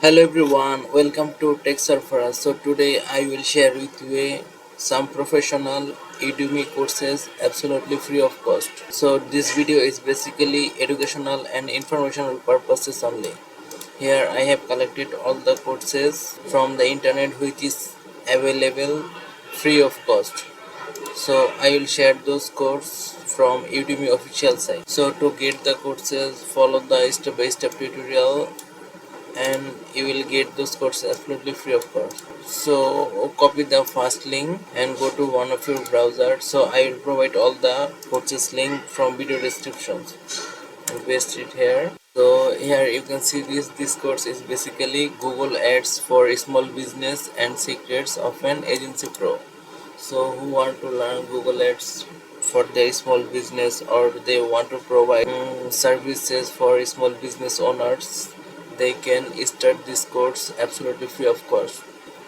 Hello everyone, welcome to Tech Surfer. So today I will share with you some professional Udemy courses absolutely free of cost. So this video is basically educational and informational purposes only. Here I have collected all the courses from the internet which is available free of cost. So I will share those courses from Udemy official site. So to get the courses, follow the step-by-step tutorial and you will get those courses absolutely free of cost. So copy the first link and go to one of your browsers. So I will provide all the courses link from video descriptions and paste it here. So here you can see this course is basically Google Ads for small business and secrets of an agency pro. So who want to learn Google Ads for their small business, or they want to provide services for small business owners, they can start this course absolutely free of cost.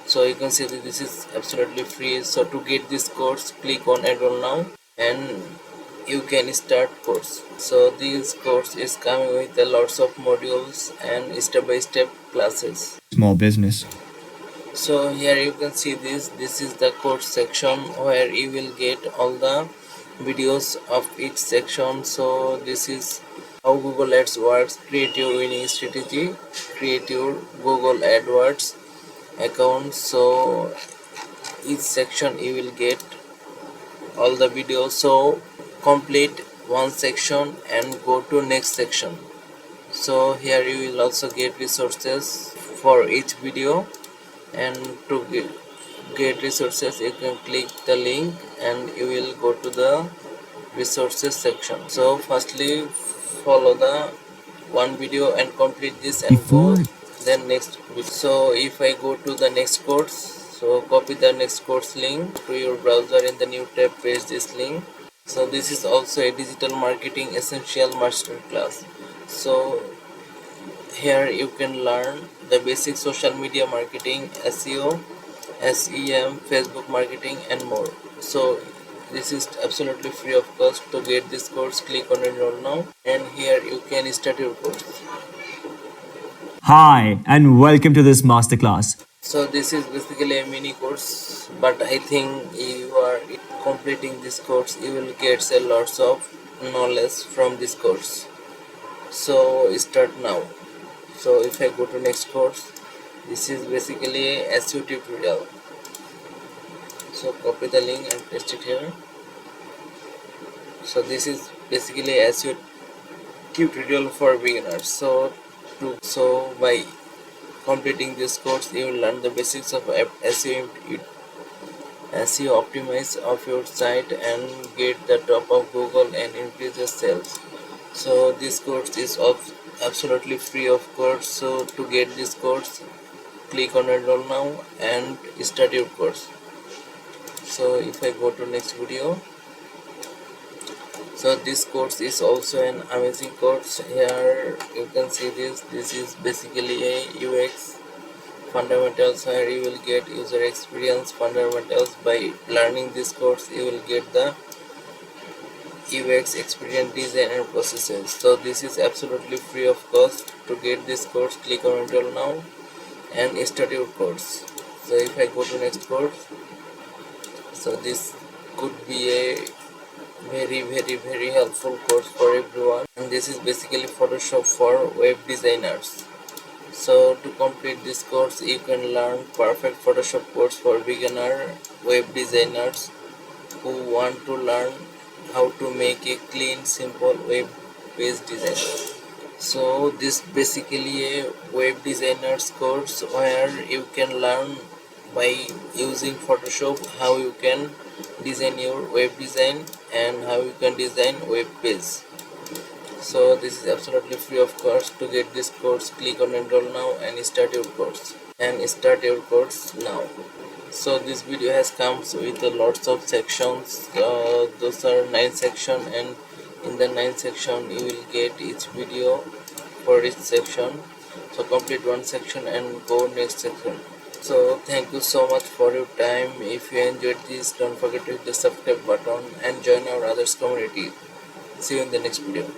So you can see that this is absolutely free. So to get this course, click on enroll now and you can start course. So this course is coming with a lots of modules and step-by-step classes. Small business. So here you can see this is the course section where you will get all the videos of each section. So this is how Google Ads works, create your winning strategy, create your Google AdWords account. So each section you will get all the videos. So complete one section and go to next section. So here you will also get resources for each video, and to get resources you can click the link and you will go to the resources section. So firstly follow the one video and complete this and go then next video. So if I go to the next course, so copy the next course link to your browser, in the new tab paste this link. So this is also a digital marketing essential master class. So here you can learn the basic social media marketing, SEO, SEM, Facebook marketing and more. So this is absolutely free of cost. To get this course, click on enroll now and here you can start your course. Hi, and welcome to this masterclass. So this is basically a mini course, but I think you are completing this course, you will get a lots of knowledge from this course. So start now. So if I go to next course, this is basically a SEO tutorial. So copy the link and paste it here. So this is basically SEO tutorial for beginners. So by completing this course you will learn the basics of SEO optimize of your site and get the top of Google and increase the sales. So this course is absolutely free of course. So to get this course, click on enroll now and start your course. So if I go to next video, so this course is also an amazing course. Here you can see this is basically a UX fundamentals, where you will get user experience fundamentals. By learning this course you will get the UX experience design and processes. So this is absolutely free of cost. To get this course, click on enroll now and start your course. So if I go to next course, so this could be a very helpful course for everyone, and this is basically Photoshop for web designers. So to complete this course you can learn perfect Photoshop course for beginner web designers who want to learn how to make a clean simple web page design. So this basically a web designers course where you can learn by using Photoshop how you can design your web design and how you can design web page. So this is absolutely free of cost. To get this course, click on enroll now and start your course. Now. So this video has comes with lots of sections. Those are 9 sections, and in the 9 section you will get each video for each section. So complete one section and go next section. So thank you so much for your time. If you enjoyed this, don't forget to hit the subscribe button and join our others community. See you in the next video.